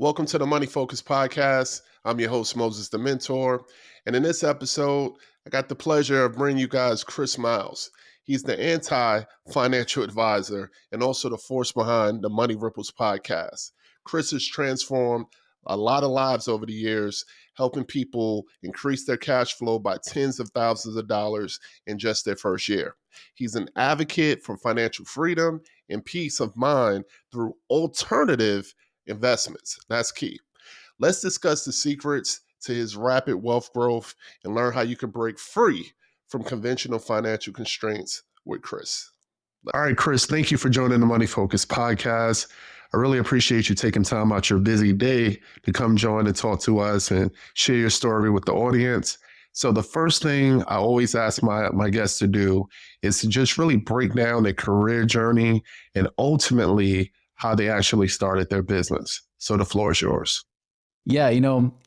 Welcome to the Money Focus Podcast. I'm your host, Moses the Mentor. And in this episode, I got the pleasure of bringing you guys Chris Miles. He's the anti-financial advisor and also the force behind the Money Ripples podcast. Chris has transformed a lot of lives over the years, helping people increase their cash flow by tens of thousands of dollars in just their first year. He's an advocate for financial freedom and peace of mind through alternative investments. That's key. Let's discuss the secrets to his rapid wealth growth and learn how you can break free from conventional financial constraints with Chris. All right, Chris, thank you for joining the Money Focus podcast. I really appreciate you taking time out your busy day to come join and talk to us and share your story with the audience. So the first thing I always ask my guests to do is to just really break down their career journey and ultimately how they actually started their business. So the floor is yours. Yeah,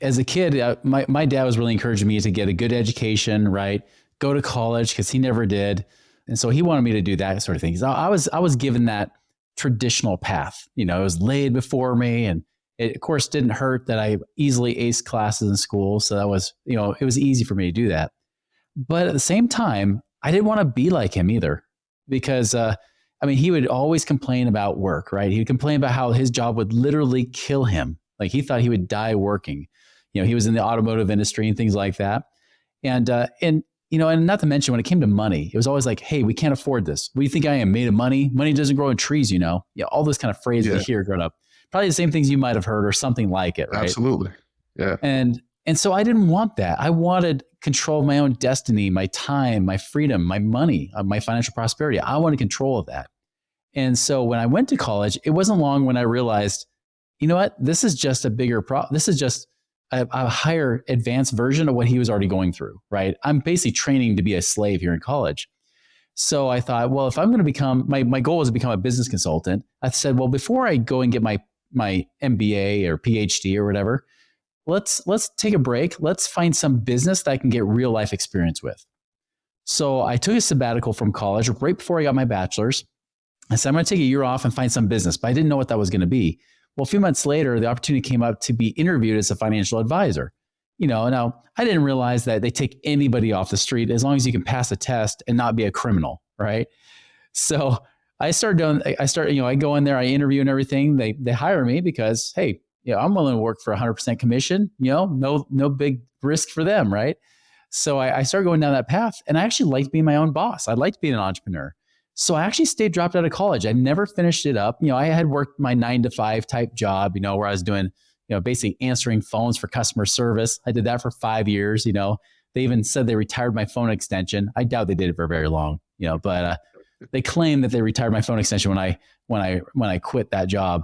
as a kid, my dad was really encouraging me to get a good education, right? Go to college because he never did. And so he wanted me to do that sort of thing. So I was given that traditional path. It was laid before me, and it of course didn't hurt that I easily aced classes in school. So that was, it was easy for me to do that. But at the same time, I didn't want to be like him either, because he would always complain about work, right? He would complain about how his job would literally kill him. Like he thought he would die working. He was in the automotive industry and things like that. And not to mention when it came to money, it was always like, hey, we can't afford this. What do you think I am, made of money? Money doesn't grow in trees, all those kind of phrases we hear growing up. Probably the same things you might have heard or something like it, right? Absolutely. Yeah. And so I didn't want that. I wanted control of my own destiny, my time, my freedom, my money, my financial prosperity. I wanted control of that. And so when I went to college, it wasn't long when I realized, you know what, this is just a bigger problem. This is just a higher advanced version of what he was already going through, right? I'm basically training to be a slave here in college. So I thought, well, if I'm going to become, my goal was to become a business consultant. I said, well, before I go and get my MBA or PhD or whatever, let's take a break. Let's find some business that I can get real life experience with. So I took a sabbatical from college right before I got my bachelor's. I said, I'm going to take a year off and find some business, but I didn't know what that was going to be. Well, a few months later, the opportunity came up to be interviewed as a financial advisor. Now I didn't realize that they take anybody off the street as long as you can pass a test and not be a criminal, right? So I go in there, I interview and everything. They hire me because, hey, I'm willing to work for 100% commission. No big risk for them, right? So I started going down that path, and I actually liked being my own boss. I liked being an entrepreneur. So I actually dropped out of college. I never finished it up. I had worked my 9-to-5 type job, where I was doing, basically answering phones for customer service. I did that for 5 years. They even said they retired my phone extension. I doubt they did it for very long, but they claimed that they retired my phone extension when I quit that job,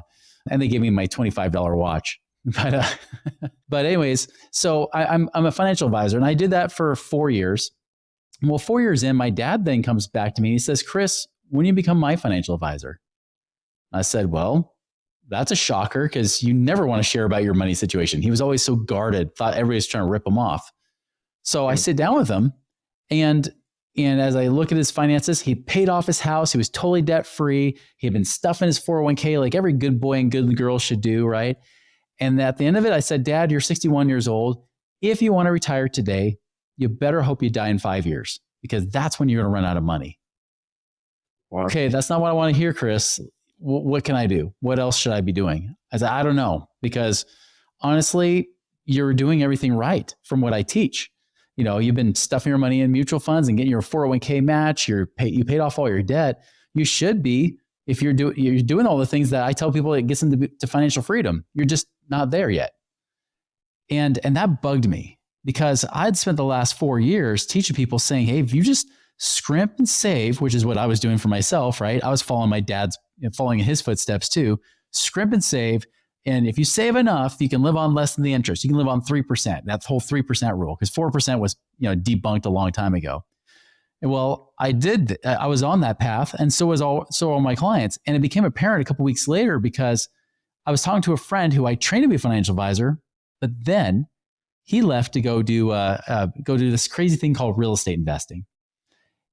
and they gave me my $25 watch. But anyways, so I'm a financial advisor, and I did that for 4 years. Well, 4 years in, my dad then comes back to me and he says, Chris, when you become my financial advisor? I said, well, that's a shocker because you never want to share about your money situation. He was always so guarded, thought everybody was trying to rip him off. So I sit down with him, and as I look at his finances, he paid off his house. He was totally debt free. He had been stuffing his 401k like every good boy and good girl should do, right? And at the end of it, I said, Dad, you're 61 years old. If you want to retire today, you better hope you die in 5 years, because that's when you're going to run out of money. Wow. Okay, that's not what I want to hear, Chris. What can I do? What else should I be doing? I said, I don't know, because honestly, you're doing everything right from what I teach. You've been stuffing your money in mutual funds and getting your 401k match. You paid off all your debt. You should be, if you're doing all the things that I tell people that gets them to financial freedom. You're just not there yet. And that bugged me, because I'd spent the last 4 years teaching people, saying, hey, if you just scrimp and save, which is what I was doing for myself, right? I was following my dad's, following in his footsteps too. Scrimp and save. And if you save enough, you can live on less than the interest. You can live on 3%. That's the whole 3% rule, because 4% was, debunked a long time ago. And well, I did. I was on that path, and so are my clients. And it became apparent a couple of weeks later, because I was talking to a friend who I trained to be a financial advisor, but then he left to go do this crazy thing called real estate investing.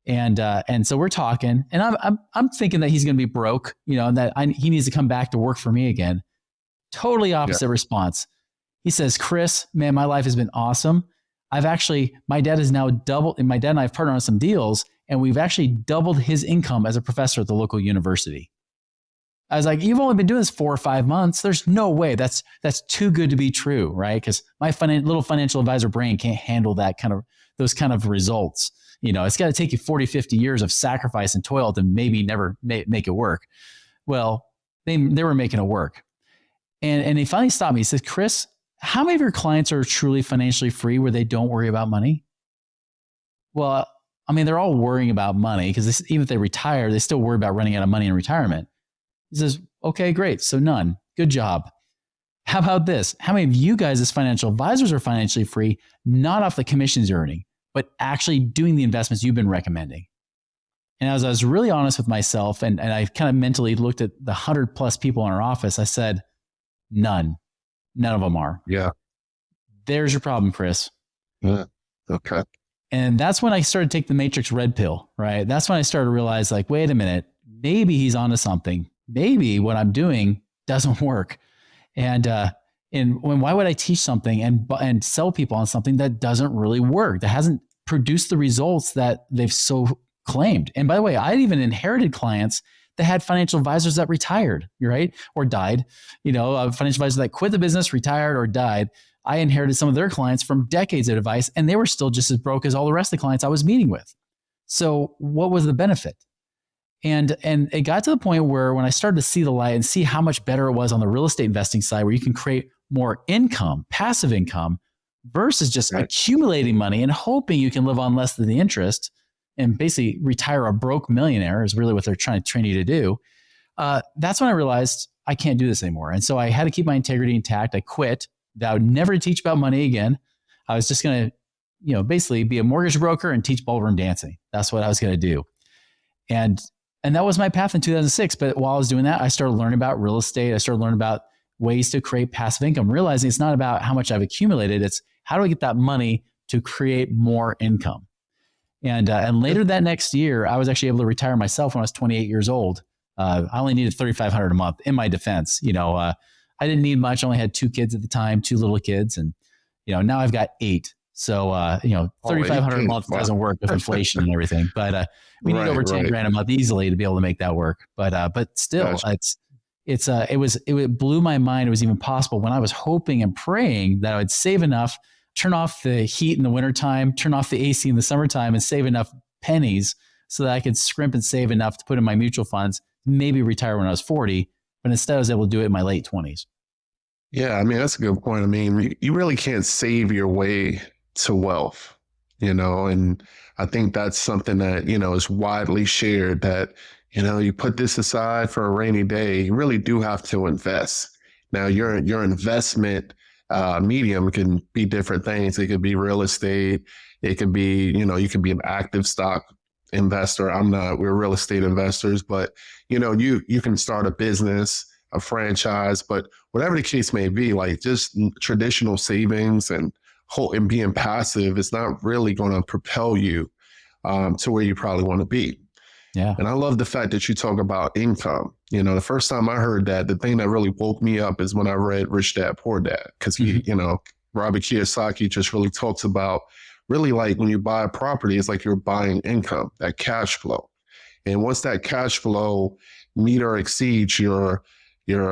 And so we're talking, and I'm thinking that he's going to be broke, and that he needs to come back to work for me again. Totally opposite response. He says, Chris, man, my life has been awesome. My dad has now doubled, and my dad and I have partnered on some deals, and we've actually doubled his income as a professor at the local university. I was like, you've only been doing this 4 or 5 months. There's no way. That's too good to be true, right? Because my little financial advisor brain can't handle those kind of results. It's got to take you 40, 50 years of sacrifice and toil to maybe never make it work. Well, they were making it work. And he finally stopped me. He says, Chris, how many of your clients are truly financially free where they don't worry about money? Well, I mean, they're all worrying about money because even if they retire, they still worry about running out of money in retirement. He says, okay, great. So none. Good job. How about this? How many of you guys as financial advisors are financially free, not off the commissions you're earning, but actually doing the investments you've been recommending? And as I was really honest with myself, and I kind of mentally looked at the 100 plus people in our office, I said, none of them are. Yeah. There's your problem, Chris. Yeah. Okay. And that's when I started to take the Matrix red pill, right? That's when I started to realize, like, wait a minute, maybe he's onto something. Maybe what I'm doing doesn't work. And why would I teach something and sell people on something that doesn't really work, that hasn't produced the results that they've so claimed? And by the way, I even inherited clients that had financial advisors that retired, right? Or died, financial advisors that quit the business, retired, or died. I inherited some of their clients from decades of advice, and they were still just as broke as all the rest of the clients I was meeting with. So what was the benefit? And it got to the point where when I started to see the light and see how much better it was on the real estate investing side, where you can create more income, passive income, versus just accumulating money and hoping you can live on less than the interest and basically retire a broke millionaire is really what they're trying to train you to do. That's when I realized I can't do this anymore. And so I had to keep my integrity intact. I quit. Vowed never to teach about money again. I was just going to, basically be a mortgage broker and teach ballroom dancing. That's what I was going to do. And that was my path in 2006. But while I was doing that, I started learning about real estate. I started learning about ways to create passive income, realizing it's not about how much I've accumulated. It's how do I get that money to create more income? And later that next year, I was actually able to retire myself when I was 28 years old. I only needed $3,500 a month. In my defense, I didn't need much. I only had 2 kids at the time, 2 little kids, and now I've got 8. So $3,500 a month doesn't work with inflation and everything. But we need over 10 grand a month easily to be able to make that work. But still, it blew my mind. It was even possible when I was hoping and praying that I would save enough, turn off the heat in the wintertime, turn off the AC in the summertime, and save enough pennies so that I could scrimp and save enough to put in my mutual funds, maybe retire when I was 40. But instead, I was able to do it in my late 20s. Yeah, I mean, that's a good point. I mean, you really can't save your way to wealth, and I think that's something that, is widely shared that, you put this aside for a rainy day. You really do have to invest. Now, your investment medium can be different things. It could be real estate. It could be, you can be an active stock investor. We're real estate investors, but, you can start a business, a franchise, but whatever the case may be, like just traditional savings and being passive is not really going to propel you to where you probably want to be. Yeah. And I love the fact that you talk about income. The first time I heard that, the thing that really woke me up is when I read Rich Dad, Poor Dad, because Robert Kiyosaki just really talks about really like when you buy a property, it's like you're buying income, that cash flow. And once that cash flow meet or exceeds your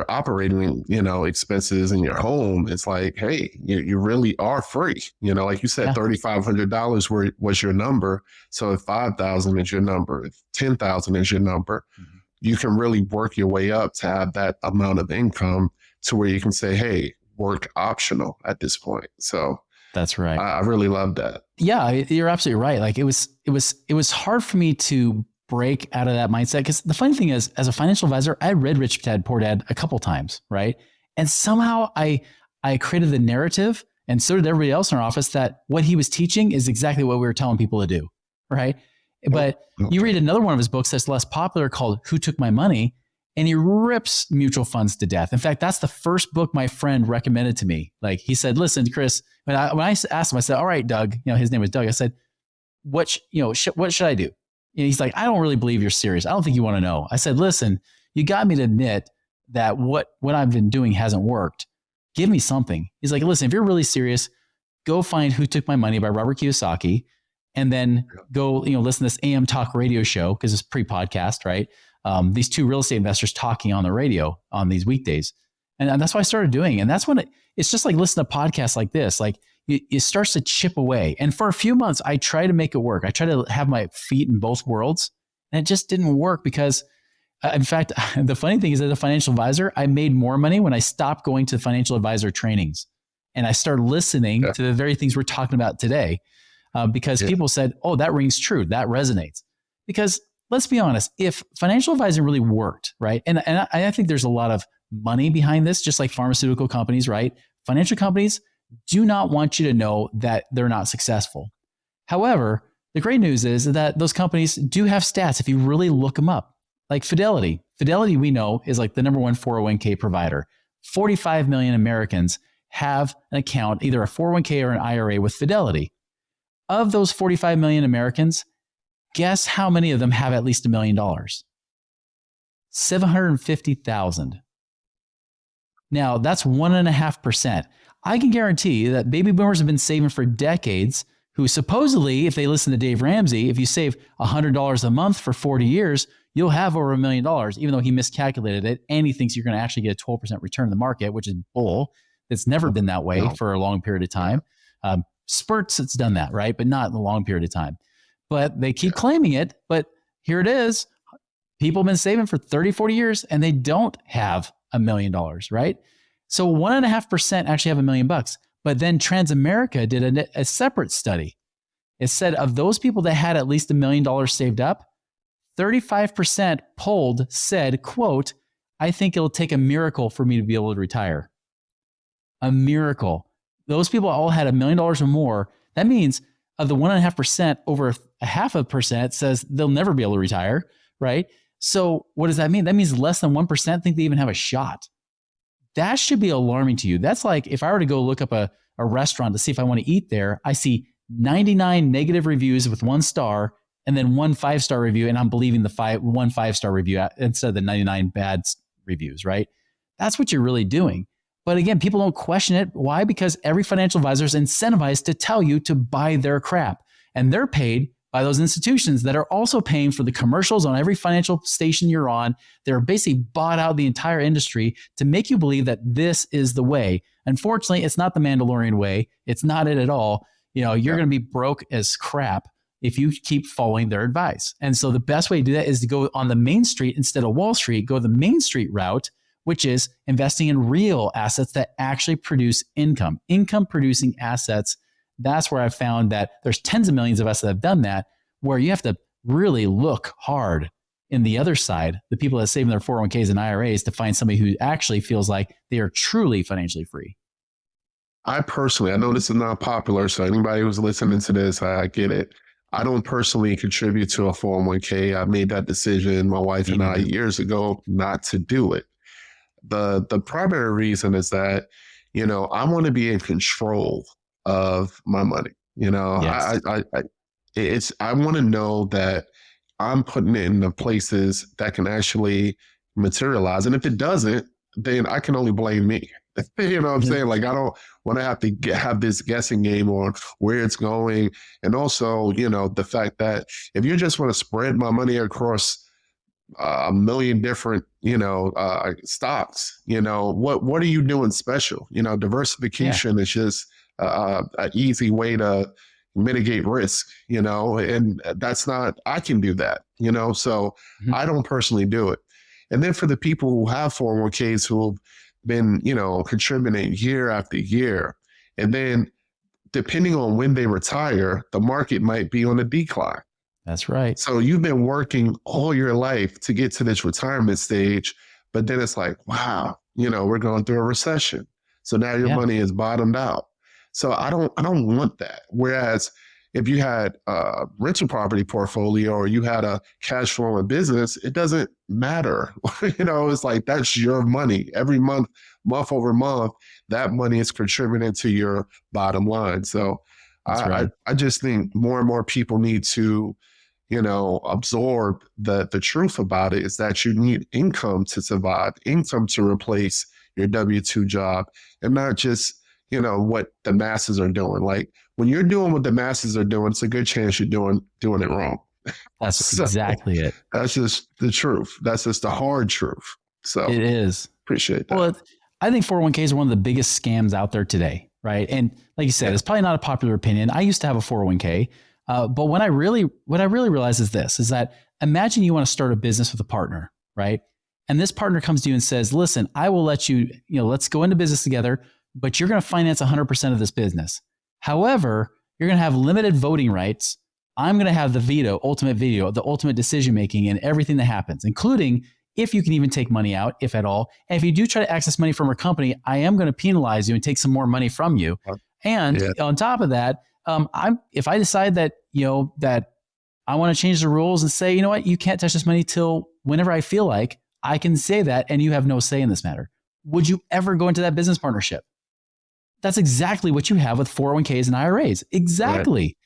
operating, expenses in your home, it's like, hey, you really are free. Like you said, $3,500 was your number. So if 5,000 is your number, if 10,000 is your number, you can really work your way up to have that amount of income to where you can say, hey, work optional at this point. So that's right. I really love that. Yeah, you're absolutely right. Like it was hard for me to break out of that mindset. Because the funny thing is, as a financial advisor, I read Rich Dad, Poor Dad a couple times, right? And somehow I created the narrative, and so did everybody else in our office, that what he was teaching is exactly what we were telling people to do, right? But you read another one of his books that's less popular called Who Took My Money? And he rips mutual funds to death. In fact, that's the first book my friend recommended to me. Like he said, listen, Chris, when I asked him, I said, all right, Doug, his name was Doug. I said, what should I do? And he's like, I don't really believe you're serious. I don't think you want to know. I said, listen, you got me to admit that what I've been doing hasn't worked. Give me something. He's like, listen, if you're really serious, go find Who Took My Money by Robert Kiyosaki, and then go, listen to this AM talk radio show, because it's pre-podcast, right? These two real estate investors talking on the radio on these weekdays. And that's what I started doing. And that's when it's just like listening to podcasts like this, like it starts to chip away. And for a few months, I tried to make it work. I tried to have my feet in both worlds, and it just didn't work because in fact, the funny thing is, as a financial advisor, I made more money when I stopped going to financial advisor trainings and I started listening to the very things we're talking about today, because people said, oh, that rings true. That resonates. Because let's be honest, if financial advising really worked, right? And I think there's a lot of money behind this, just like pharmaceutical companies, right? Financial companies do not want you to know that they're not successful. However, the great news is that those companies do have stats if you really look them up. Like Fidelity. Fidelity, we know, is like the number one 401k provider. 45 million Americans have an account, either a 401k or an IRA with Fidelity. Of those 45 million Americans, guess how many of them have at least $1 million? 750,000. Now, that's 1.5%. I can guarantee that baby boomers have been saving for decades, who supposedly, if they listen to Dave Ramsey, if you save $100 a month for 40 years, you'll have over $1 million, even though he miscalculated it. And he thinks you're going to actually get a 12% return in the market, which is bull. It's never been that way for a long period of time. Spurts, it's done that, right? But not in a long period of time. But they keep claiming it. But here it is. People have been saving for 30, 40 years, and they don't have $1 million, right? So 1.5% actually have $1 million. But then Transamerica did a separate study. It said of those people that had at least $1 million saved up, 35% polled said, quote, I think it'll take a miracle for me to be able to retire. A miracle. Those people all had $1 million or more. That means of the 1.5%, over 0.5% says they'll never be able to retire, right? So what does that mean? That means less than 1% think they even have a shot. That should be alarming to you. That's like if I were to go look up a restaurant to see if I want to eat there, I see 99 negative reviews with 1 star and then 1 5-star review, and I'm believing the 1 5-star review instead of the 99 bad reviews, right? That's what you're really doing. But again, people don't question it. Why? Because every financial advisor is incentivized to tell you to buy their crap. And they're paid by those institutions that are also paying for the commercials on every financial station you're on. They're basically bought out the entire industry to make you believe that this is the way. Unfortunately, it's not the Mandalorian way. It's not it at all. You're going to be broke as crap if you keep following their advice. And so the best way to do that is to go on the Main Street instead of Wall Street, go the Main Street route, which is investing in real assets that actually produce income producing assets. That's where I've found that there's tens of millions of us that have done that, where you have to really look hard in the other side, the people that save in their 401ks and IRAs, to find somebody who actually feels like they are truly financially free. I know this is not popular, so anybody who's listening to this, I get it. I don't personally contribute to a 401k. I made that decision, my wife and I, years ago, not to do it. The primary reason is that, I want to be in control of my money. Yes. I want to know that I'm putting it in the places that can actually materialize. And if it doesn't, then I can only blame me. You know what I'm saying? Like, I don't want to have to have this guessing game on where it's going. And also, the fact that if you just want to spread my money across a million different, stocks, what are you doing special? Diversification is just an easy way to mitigate risk, and that's not, I can do that, so I don't personally do it. And then for the people who have 401ks who have been, contributing year after year, and then depending on when they retire, the market might be on a decline. That's right. So you've been working all your life to get to this retirement stage, but then it's like, wow, we're going through a recession. So now your money is bottomed out. So I don't want that. Whereas if you had a rental property portfolio or you had a cash flowing business, it doesn't matter. It's like, that's your money. Every month over month, that money is contributing to your bottom line. So I just think more and more people need to, absorb the truth about it is that you need income to survive, income to replace your W-2 job, and not just, what the masses are doing. Like when you're doing what the masses are doing, it's a good chance you're doing it wrong. That's So exactly it. that's just the truth. That's just the hard truth. So It is. appreciate that. Well, I think 401ks are one of the biggest scams out there today, right? And like you said, it's probably not a popular opinion. I used to have a 401k, but what I really realized is that imagine you want to start a business with a partner, right? And this partner comes to you and says, listen, I will let you, let's go into business together, but you're going to finance 100% of this business. However, you're going to have limited voting rights. I'm going to have the ultimate decision-making in everything that happens, including if you can even take money out, if at all. And if you do try to access money from our company, I am going to penalize you and take some more money from you. And on top of that, if I decide that, that I want to change the rules and say, you know what, you can't touch this money till whenever I feel like, I can say that and you have no say in this matter. Would you ever go into that business partnership? That's exactly what you have with 401ks and IRAs. Exactly. Right.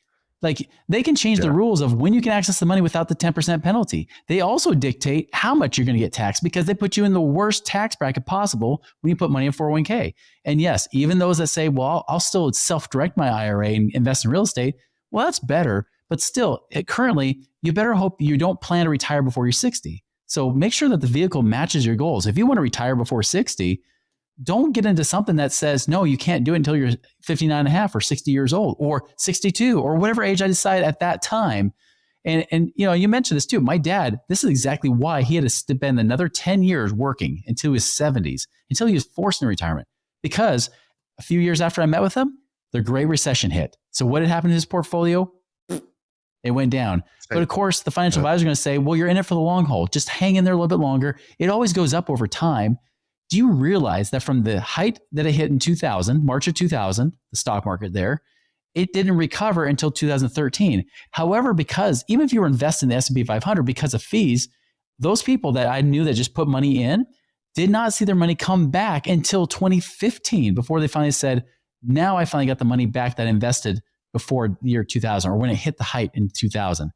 Like they can change the rules of when you can access the money without the 10% penalty. They also dictate how much you're going to get taxed because they put you in the worst tax bracket possible when you put money in 401k. And yes, even those that say, well, I'll still self-direct my IRA and invest in real estate. Well, that's better. But still, currently, you better hope you don't plan to retire before you're 60. So make sure that the vehicle matches your goals. If you want to retire before 60, don't get into something that says, no, you can't do it until you're 59 and a half or 60 years old or 62 or whatever age I decide at that time. And you mentioned this too. My dad, this is exactly why he had to spend another 10 years working until his 70s, until he was forced into retirement. Because a few years after I met with him, the Great Recession hit. So what had happened to his portfolio? It went down. But of course, the financial advisor is going to say, well, you're in it for the long haul. Just hang in there a little bit longer. It always goes up over time. Do you realize that from the height that it hit in 2000, March of 2000, the stock market there, it didn't recover until 2013. However, because even if you were invested in the S&P 500 because of fees, those people that I knew that just put money in did not see their money come back until 2015 before they finally said, now I finally got the money back that I invested before the year 2000 or when it hit the height in 2000.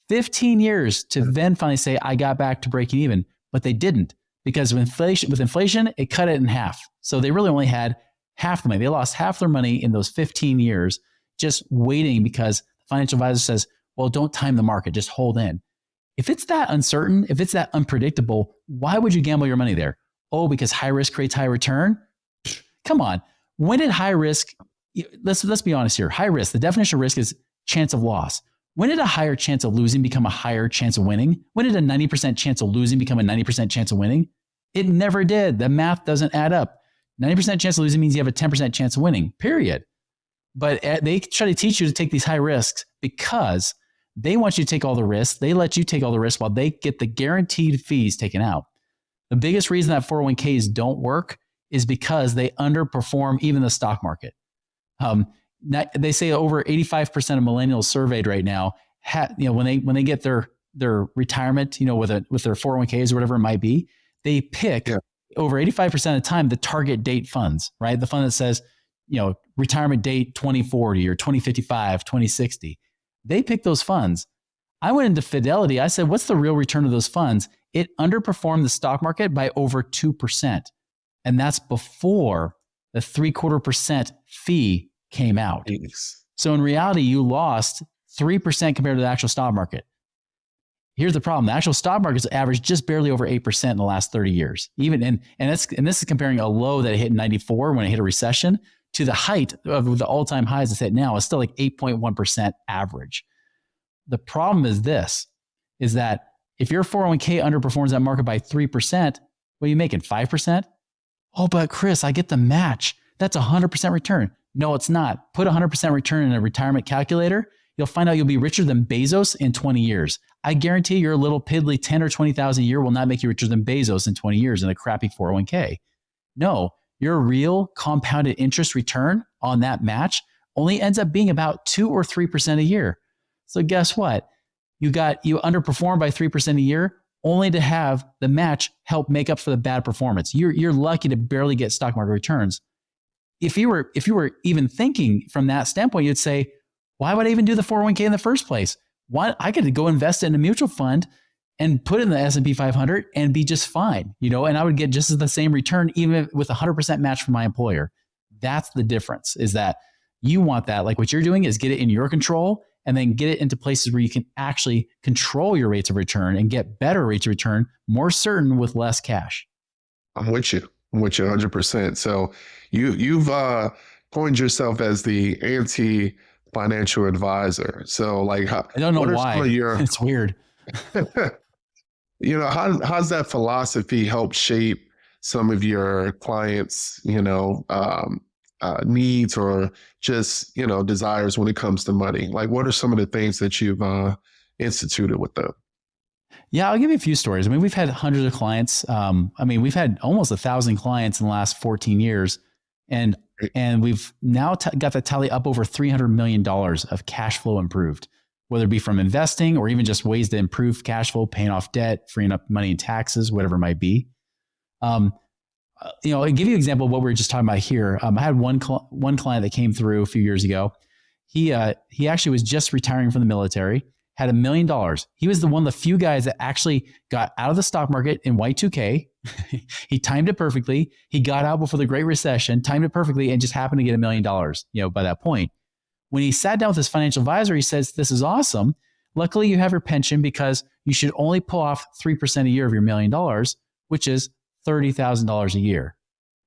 15 years to then finally say, I got back to breaking even, but they didn't. Because with inflation, it cut it in half. So they really only had half the money. They lost half their money in those 15 years just waiting because the financial advisor says, well, don't time the market, just hold in. If it's that uncertain, if it's that unpredictable, why would you gamble your money there? Oh, because high risk creates high return? Come on. When did high risk, let's be honest here, high risk, the definition of risk is chance of loss. When did a higher chance of losing become a higher chance of winning? When did a 90% chance of losing become a 90% chance of winning? It never did. The math doesn't add up. 90% chance of losing means you have a 10% chance of winning, period. But they try to teach you to take these high risks because they want you to take all the risks. They let you take all the risks while they get the guaranteed fees taken out. The biggest reason that 401ks don't work is because they underperform even the stock market. They say over 85% of millennials surveyed right now, when they get their retirement, with their 401ks or whatever it might be, they pick over 85% of the time the target date funds, right? The fund that says, retirement date 2040 or 2055, 2060. They pick those funds. I went into Fidelity. I said, what's the real return of those funds? It underperformed the stock market by over 2%. And that's before the 0.75% fee came out. Jeez. So in reality, you lost 3% compared to the actual stock market. Here's the problem. The actual stock market's averaged just barely over 8% in the last 30 years. And this is comparing a low that it hit in 94 when it hit a recession to the height of the all-time highs it's hit now. It's still like 8.1% average. The problem is that if your 401k underperforms that market by 3%, what are you making, 5%? Oh, but Chris, I get the match. That's 100% return. No, it's not. Put 100% return in a retirement calculator. You'll find out you'll be richer than Bezos in 20 years. I guarantee your little piddly 10 or 20,000 a year will not make you richer than Bezos in 20 years in a crappy 401k. No, your real compounded interest return on that match only ends up being about 2 or 3% a year. So guess what? You underperformed by 3% a year only to have the match help make up for the bad performance. You're lucky to barely get stock market returns. If you were even thinking from that standpoint, you'd say, why would I even do the 401k in the first place? why I could go invest in a mutual fund and put in the S&P 500 and be just fine, and I would get just the same return, even with 100% match from my employer. That's the difference, is that you want that. Like what you're doing is get it in your control and then get it into places where you can actually control your rates of return and get better rates of return, more certain with less cash. I'm with you. I'm with you 100%. So you've coined yourself as the anti-financial advisor. So like, I don't know why. It's weird. How's that philosophy help shape some of your clients, needs or just, desires when it comes to money? Like, what are some of the things that you've instituted with them? Yeah, I'll give you a few stories. I mean, we've had hundreds of clients. We've had almost 1,000 clients in the last 14 years. And we've now got the tally up over $300 million of cash flow improved, whether it be from investing or even just ways to improve cash flow, paying off debt, freeing up money in taxes, whatever it might be. I'll give you an example of what we were just talking about here. I had one client that came through a few years ago. He actually was just retiring from the military, had $1 million. He was one of the few guys that actually got out of the stock market in Y2K. He timed it perfectly. He got out before the Great Recession, timed it perfectly, and just happened to get $1 million, by that point. When he sat down with his financial advisor, he says, "This is awesome. Luckily, you have your pension because you should only pull off 3% a year of your $1 million, which is $30,000 a year,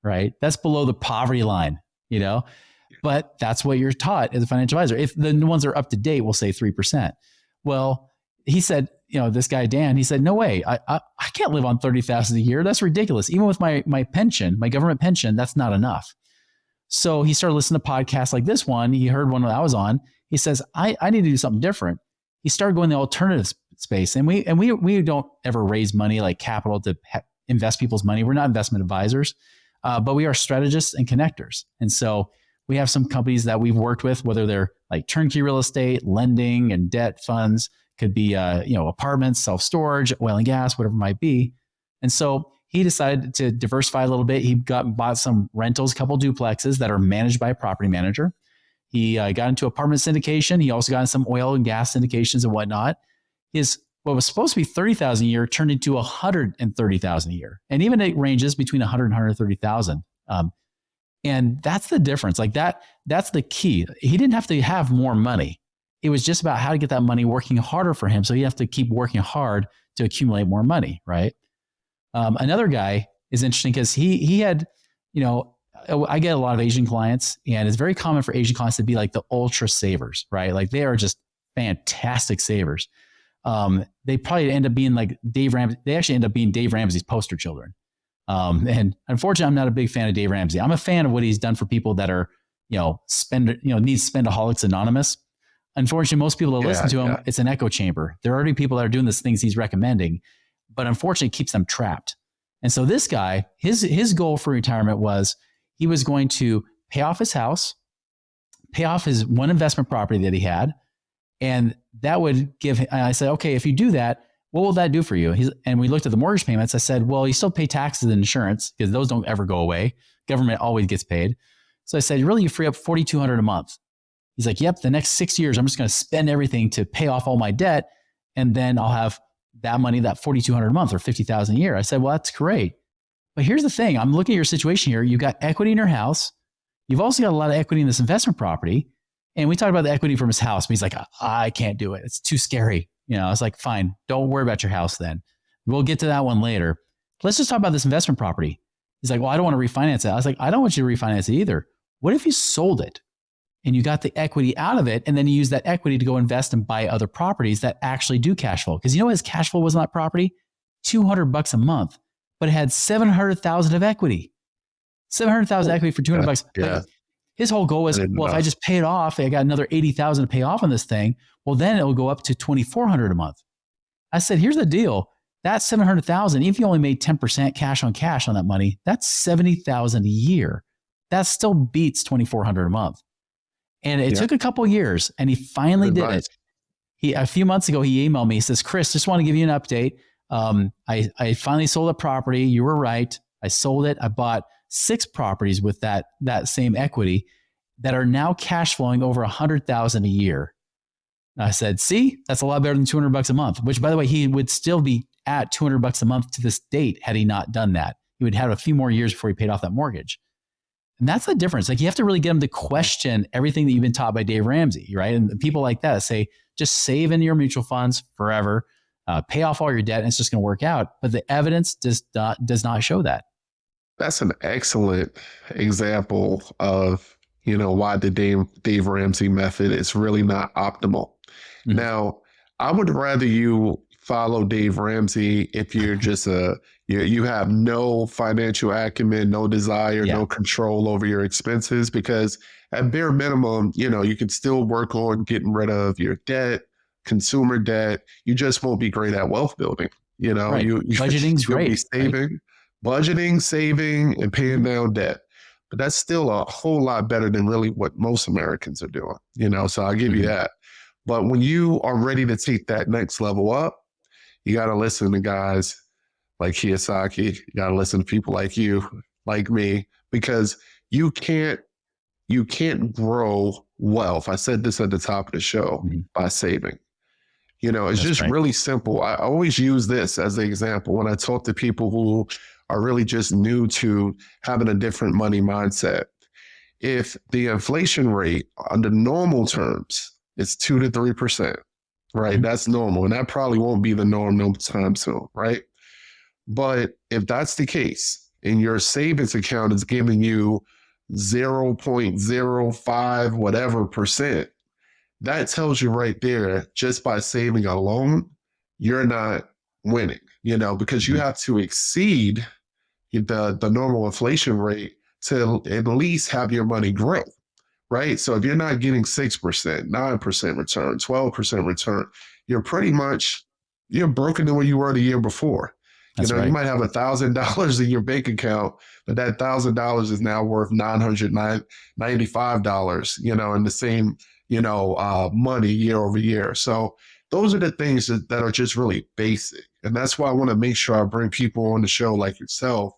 right? That's below the poverty line, but that's what you're taught as a financial advisor. If the ones that are up to date will say 3%. Well, he said, this guy, Dan, he said, "No way. I can't live on $30,000 a year. That's ridiculous. Even with my pension, my government pension, that's not enough." So he started listening to podcasts like this one. He heard one that I was on. He says, I need to do something different. He started going the alternative space. And we don't ever raise money like capital to invest people's money. We're not investment advisors, but we are strategists and connectors. And so we have some companies that we've worked with, whether they're like turnkey real estate, lending and debt funds, could be, apartments, self-storage, oil and gas, whatever it might be. And so he decided to diversify a little bit. He bought some rentals, a couple duplexes that are managed by a property manager. He got into apartment syndication. He also got into some oil and gas syndications and whatnot. What was supposed to be $30,000 a year turned into $130,000 a year. And even it ranges between $100,000 and $130,000. And that's the difference. Like that's the key. He didn't have to have more money. It was just about how to get that money working harder for him. So you have to keep working hard to accumulate more money, right? Another guy is interesting because he had, I get a lot of Asian clients, and it's very common for Asian clients to be like the ultra savers, right? Like they are just fantastic savers. They probably end up being like Dave Ramsey. They actually end up being Dave Ramsey's poster children. And unfortunately, I'm not a big fan of Dave Ramsey. I'm a fan of what he's done for people that are, need Spendaholics Anonymous. Unfortunately, most people that listen to him, it's an echo chamber. There are already people that are doing the things he's recommending, but unfortunately it keeps them trapped. And so this guy, his goal for retirement was he was going to pay off his house, pay off his one investment property that he had. And that would give, I said, okay, if you do that, what will that do for you? And we looked at the mortgage payments. I said, well, you still pay taxes and insurance because those don't ever go away. Government always gets paid. So I said, really, you free up $4,200 a month. He's like, yep, the next 6 years, I'm just going to spend everything to pay off all my debt. And then I'll have that money, that $4,200 a month or $50,000 a year. I said, well, that's great. But here's the thing. I'm looking at your situation here. You've got equity in your house. You've also got a lot of equity in this investment property. And we talked about the equity from his house. But he's like, I can't do it. It's too scary. I was like, fine, don't worry about your house then. We'll get to that one later. Let's just talk about this investment property. He's like, well, I don't want to refinance it. I was like, I don't want you to refinance it either. What if you sold it and you got the equity out of it and then you use that equity to go invest and buy other properties that actually do cash flow? Because his cash flow was on that property, $200 a month, but it had $700,000 of equity. $700,000 equity for $200. Yeah. Like, his whole goal was, well, if I just pay it off, I got another $80,000 to pay off on this thing. Well, then it'll go up to $2,400 a month. I said, here's the deal. That $700,000, even if you only made 10% cash on that money, that's $70,000 a year. That still beats $2,400 a month. And it took a couple of years, and he finally did it. A few months ago, he emailed me. He says, Chris, just want to give you an update. I finally sold a property. You were right. I sold it. I bought 6 properties with that same equity that are now cash flowing over $100,000 a year. I said, see, that's a lot better than $200 a month, which by the way, he would still be at $200 a month to this date had he not done that. He would have a few more years before he paid off that mortgage. And that's the difference. Like you have to really get them to question everything that you've been taught by Dave Ramsey, right? And people like that say, just save into your mutual funds forever, pay off all your debt, and it's just going to work out. But the evidence does not show that. That's an excellent example of, why the Dave Ramsey method is really not optimal. Mm-hmm. Now, I would rather you follow Dave Ramsey if you're just you have no financial acumen, no desire, no control over your expenses, because at bare minimum, you can still work on getting rid of your debt, consumer debt. You just won't be great at wealth building. Right. Budgeting's great. Be saving, budgeting, saving, and paying down debt. But that's still a whole lot better than really what most Americans are doing, so I'll give you that. But when you are ready to take that next level up, you got to listen to guys like Kiyosaki. You got to listen to people like you, like me, because you can't grow wealth. I said this at the top of the show, by saving. It's that's just right. Really simple. I always use this as an example when I talk to people who are really just new to having a different money mindset. If the inflation rate under normal terms is 2 to 3%, right? That's normal. And that probably won't be the norm no time soon, right? But if that's the case and your savings account is giving you 0.05 whatever percent, that tells you right there, just by saving alone, you're not winning, because you have to exceed the normal inflation rate to at least have your money grow, right? So if you're not getting 6%, 9% return, 12% return, you're broken than where you were the year before. That's right. You might have $1,000 in your bank account, but that $1,000 is now worth $995, in the same, money year over year. So those are the things that are just really basic. And that's why I want to make sure I bring people on the show like yourself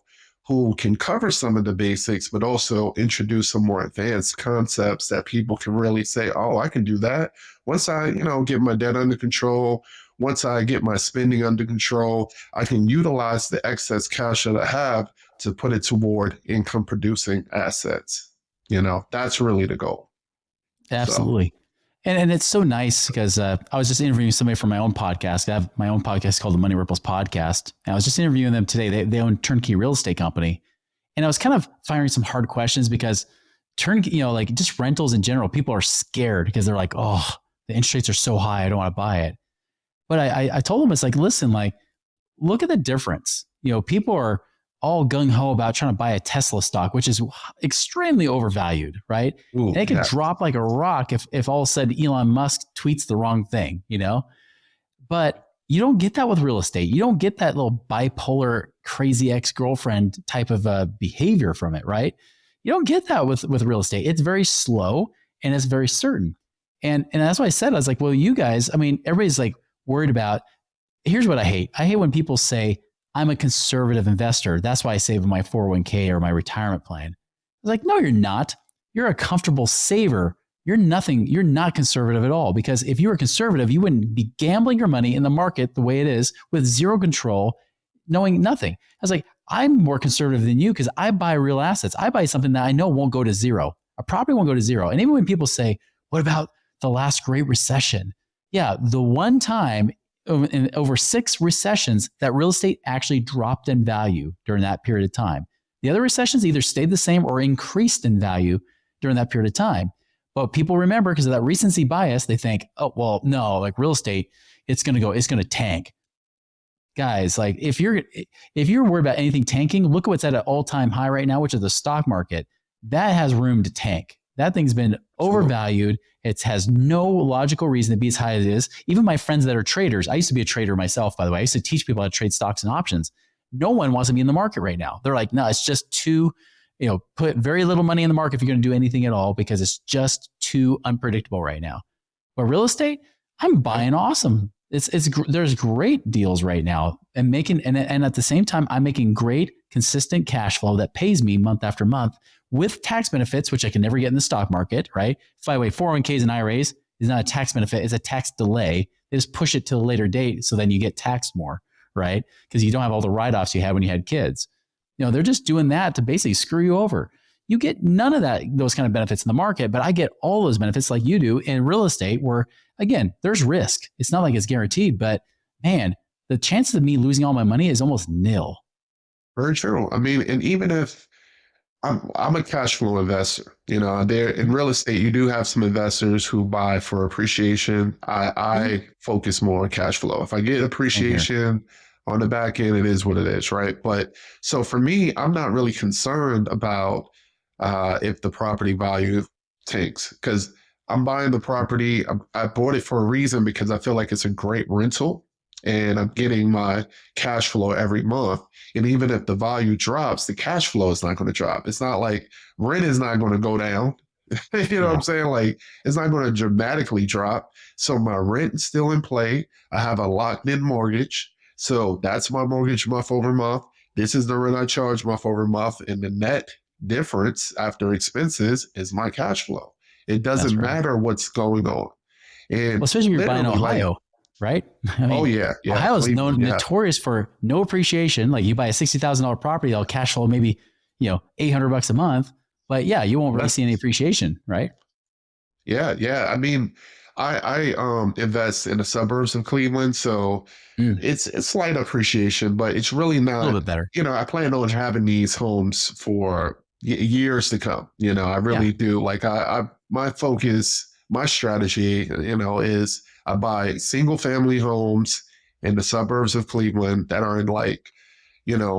who can cover some of the basics, but also introduce some more advanced concepts that people can really say, oh, I can do that. Once I, get my debt under control, once I get my spending under control, I can utilize the excess cash that I have to put it toward income producing assets. That's really the goal. Absolutely. So. And it's so nice because I was just interviewing somebody from my own podcast. I have my own podcast called the Money Ripples Podcast. And I was just interviewing them today. They own turnkey real estate company. And I was kind of firing some hard questions because turnkey, like just rentals in general, people are scared because they're like, oh, the interest rates are so high, I don't want to buy it. But I told them, it's like, listen, like, look at the difference. People are all gung-ho about trying to buy a Tesla stock, which is extremely overvalued, right? Ooh, and it could drop like a rock if all of a sudden Elon Musk tweets the wrong thing, But you don't get that with real estate. You don't get that little bipolar crazy ex-girlfriend type of behavior from it, right? You don't get that with real estate. It's very slow and it's very certain. And that's why I said, I was like, well, you guys, everybody's like worried about, here's what I hate. I hate when people say, I'm a conservative investor. That's why I save in my 401k or my retirement plan. I was like, no, you're not. You're a comfortable saver. You're nothing. You're not conservative at all. Because if you were conservative, you wouldn't be gambling your money in the market the way it is with zero control, knowing nothing. I was like, I'm more conservative than you because I buy real assets. I buy something that I know won't go to zero. A property won't go to zero. And even when people say, what about the last Great Recession? Yeah, the one time in over 6 recessions that real estate actually dropped in value during that period of time. The other recessions either stayed the same or increased in value during that period of time. But people remember because of that recency bias, they think, oh, well, no, like real estate, it's going to tank. Guys, like if you're worried about anything tanking, look at what's at an all-time high right now, which is the stock market. That has room to tank. That thing's been overvalued. It has no logical reason to be as high as it is. Even my friends that are traders, I used to be a trader myself, by the way. I used to teach people how to trade stocks and options. No one wants to be in the market right now. They're like, no, it's just too, put very little money in the market if you're going to do anything at all because it's just too unpredictable right now. But real estate, I'm buying awesome. There's great deals right now and at the same time, I'm making great consistent cash flow that pays me month after month with tax benefits, which I can never get in the stock market, right? By the way, 401ks and IRAs, is not a tax benefit, it's a tax delay. They just push it to a later date so then you get taxed more, right? Because you don't have all the write-offs you had when you had kids. They're just doing that to basically screw you over. You get none of those kind of benefits in the market, but I get all those benefits like you do in real estate where, again, there's risk. It's not like it's guaranteed, but man, the chances of me losing all my money is almost nil. Very true. I mean, and even if I'm a cash flow investor, there in real estate, you do have some investors who buy for appreciation. I focus more on cash flow. If I get appreciation on the back end, it is what it is, right? But so for me, I'm not really concerned about if the property value tanks, because I'm buying the property. I bought it for a reason because I feel like it's a great rental and I'm getting my cash flow every month. And even if the value drops, the cash flow is not going to drop. It's not like rent is not going to go down. You know what I'm saying? Like, it's not going to dramatically drop. So my rent is still in play. I have a locked in mortgage. So that's my mortgage month over month. This is the rent I charge month over month. And the net difference after expenses is my cash flow. It doesn't matter what's going on. And especially if you're buying Ohio, right? I mean, Ohio is notorious for no appreciation. Like you buy a $60,000 property, they'll cash flow maybe, $800 a month. But you won't really see any appreciation, right? Yeah. I mean, I invest in the suburbs of Cleveland, so it's slight appreciation, but it's really not a little bit better. I plan on having these homes for years to come. I really do. Like my focus, my strategy, is I buy single family homes in the suburbs of Cleveland that are in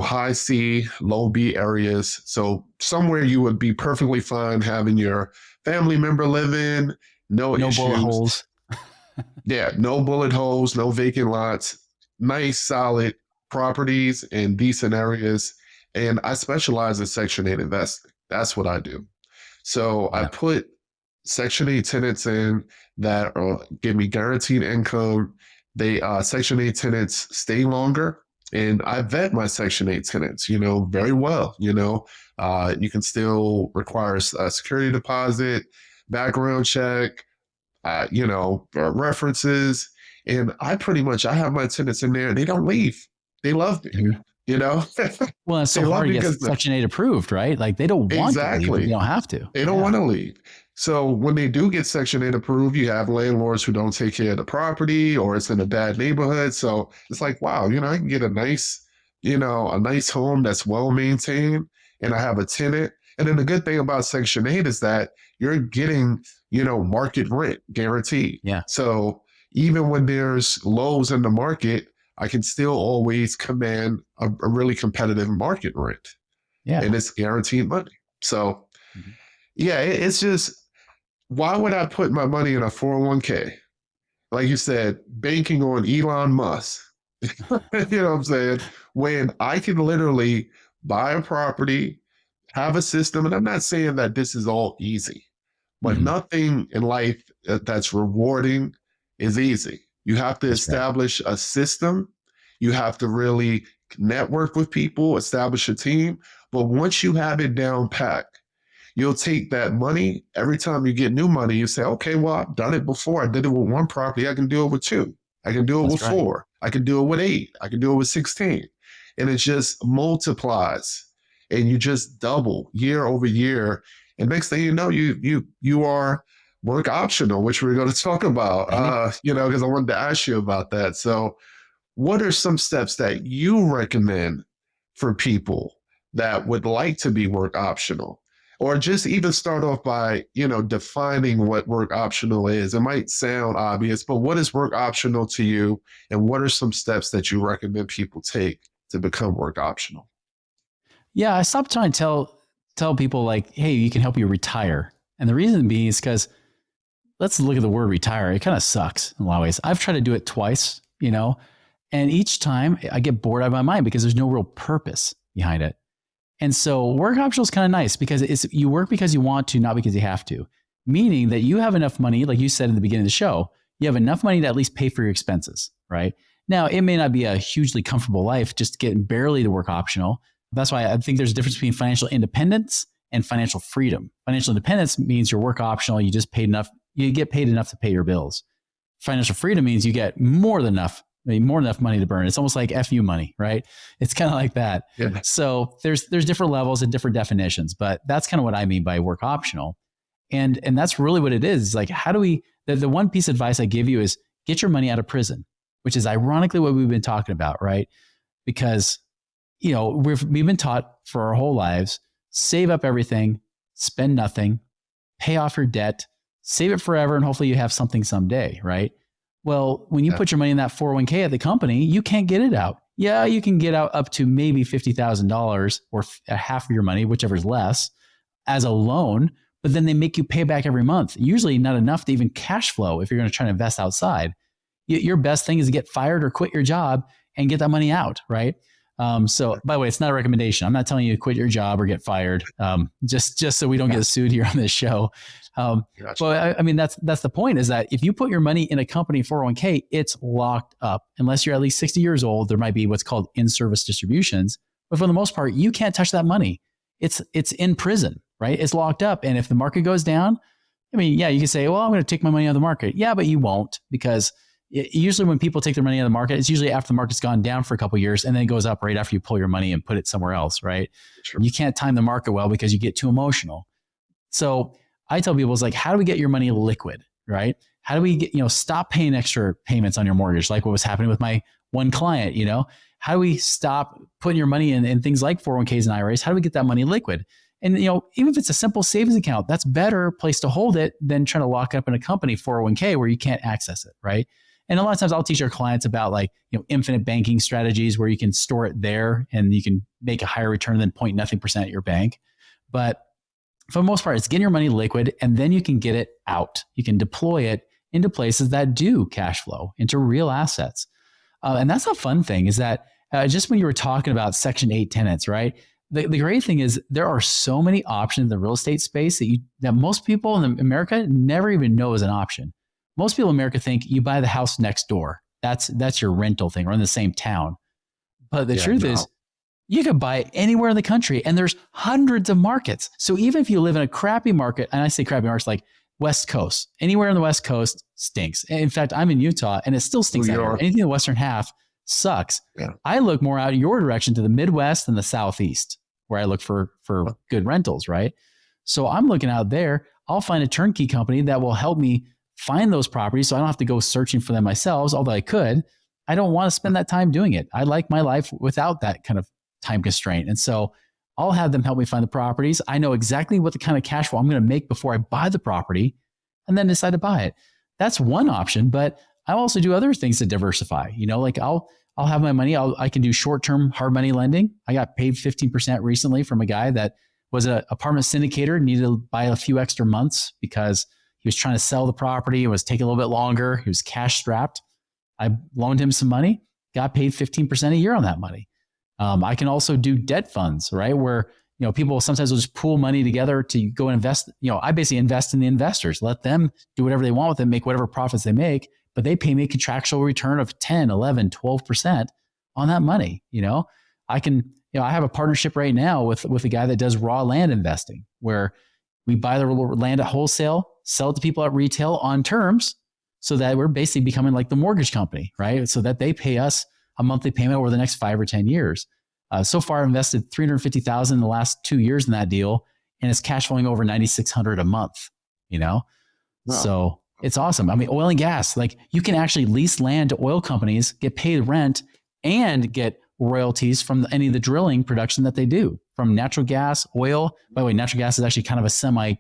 high C, low B areas. So somewhere you would be perfectly fine having your family member live in, no issues. Bullet holes. No bullet holes, no vacant lots, nice, solid properties in decent areas. And I specialize in Section 8 investing. That's what I do. So I put Section 8 tenants in that give me guaranteed income. They Section 8 tenants stay longer. And I vet my Section 8 tenants, very well. You can still require a security deposit, background check, references. And I have my tenants in there and they don't leave. They love me, Well, it's so hard to get Section 8 approved, right? Like they don't want to leave, but they don't have to. They don't want to leave. So when they do get Section 8 approved, you have landlords who don't take care of the property or it's in a bad neighborhood. So it's like, wow, I can get a nice home that's well maintained and I have a tenant. And then the good thing about Section 8 is that you're getting, market rent guaranteed. Yeah. So even when there's lows in the market, I can still always command a really competitive market rent. Yeah. And it's guaranteed money. So it's just, why would I put my money in a 401k? Like you said, banking on Elon Musk. You know what I'm saying? When I can literally buy a property, have a system, and I'm not saying that this is all easy, but nothing in life that's rewarding is easy. You have to establish a system. You have to really network with people, establish a team. But once you have it down packed, you'll take that money. Every time you get new money, you say, okay, well, I've done it before. I did it with one property. I can do it with 2. I can do it with 4. I can do it with 8. I can do it with 16. And it just multiplies and you just double year over year. And next thing you know, you are work optional, which we're going to talk about, because I wanted to ask you about that. So what are some steps that you recommend for people that would like to be work optional? Or just even start off by, defining what work optional is. It might sound obvious, but what is work optional to you? And what are some steps that you recommend people take to become work optional? Yeah, I stopped trying to tell people like, hey, you can help you retire. And the reason being is because let's look at the word retire. It kind of sucks in a lot of ways. I've tried to do it twice, and each time I get bored out of my mind because there's no real purpose behind it. And so work optional is kind of nice because you work because you want to, not because you have to. Meaning that you have enough money, like you said in the beginning of the show, you have enough money to at least pay for your expenses, right? Now, it may not be a hugely comfortable life just getting barely to work optional. That's why I think there's a difference between financial independence and financial freedom. Financial independence means you're work optional, you just paid enough You get paid enough to pay your bills. Financial freedom means you get more than enough money to burn. It's almost like FU money, right? It's kind of like that. Yeah. So there's different levels and different definitions, but that's kind of what I mean by work optional. And that's really what it is. It's like, how do we, the one piece of advice I give you is get your money out of prison, which is ironically what we've been talking about, right? Because, we've been taught for our whole lives, save up everything, spend nothing, pay off your debt, save it forever, and hopefully you have something someday, right? Well, when you put your money in that 401k at the company, you can't get it out. Yeah, you can get out up to maybe $50,000 or half of your money, whichever's less, as a loan, but then they make you pay back every month. Usually not enough to even cash flow if you're going to try to invest outside. Your best thing is to get fired or quit your job and get that money out, right? So by the way, it's not a recommendation. I'm not telling you to quit your job or get fired, just so we don't get sued here on this show. Gotcha. But I mean, that's the point, is that if you put your money in a company 401k, it's locked up. Unless you're at least 60 years old, there might be what's called in-service distributions. But for the most part, you can't touch that money. It's in prison, right? It's locked up. And if the market goes down, I mean, yeah, you can say, well, I'm going to take my money out of the market. Yeah, but you won't, because usually when people take their money out of the market, it's usually after the market's gone down for a couple of years and then it goes up right after you pull your money and put it somewhere else, right? Sure. You can't time the market well because you get too emotional. So I tell people, it's like, how do we get your money liquid, right? How do we get, stop paying extra payments on your mortgage, like what was happening with my one client, How do we stop putting your money in things like 401ks and IRAs? How do we get that money liquid? And, even if it's a simple savings account, that's better place to hold it than trying to lock it up in a company 401k where you can't access it, right? And a lot of times I'll teach our clients about infinite banking strategies where you can store it there and you can make a higher return than 0.nothing% at your bank. But for the most part, it's getting your money liquid and then you can get it out. You can deploy it into places that do cash flow, into real assets. And that's a fun thing, is that just when you were talking about Section 8 tenants, right? The great thing is there are so many options in the real estate space that most people in America never even know is an option. Most people in America think you buy the house next door. That's your rental thing, or in the same town. But the truth is, you could buy it anywhere in the country, and there's hundreds of markets. So even if you live in a crappy market, and I say crappy markets like West Coast, anywhere in the West Coast stinks. In fact, I'm in Utah, and it still stinks out here. Anything in the western half sucks. Yeah. I look more out your direction to the Midwest and the Southeast, where I look for good rentals, right? So I'm looking out there. I'll find a turnkey company that will help me find those properties so I don't have to go searching for them myself, although I could. I don't want to spend that time doing it. I like my life without that kind of time constraint. And so I'll have them help me find the properties. I know exactly what the kind of cash flow I'm going to make before I buy the property and then decide to buy it. That's one option, but I also do other things to diversify. Like I'll have my money. I can do short-term hard money lending. I got paid 15% recently from a guy that was an apartment syndicator, needed to buy a few extra months because he was trying to sell the property. It was taking a little bit longer. He was cash strapped. I loaned him some money, got paid 15% a year on that money. I can also do debt funds, right? Where, people sometimes will just pool money together to go and invest. I basically invest in the investors, let them do whatever they want with it, make whatever profits they make, but they pay me a contractual return of 10, 11, 12% on that money. I can, I have a partnership right now with a guy that does raw land investing, where we buy the land at wholesale, sell it to people at retail on terms, so that we're basically becoming like the mortgage company, right? So that they pay us a monthly payment over the next 5 or 10 years. So far, I've invested $350,000 in the last 2 years in that deal, and it's cash flowing over $9,600 a month. Wow. So it's awesome. I mean, oil and gas, like you can actually lease land to oil companies, get paid rent, and get royalties from any of the drilling production that they do from natural gas, oil. By the way, natural gas is actually kind of a semi,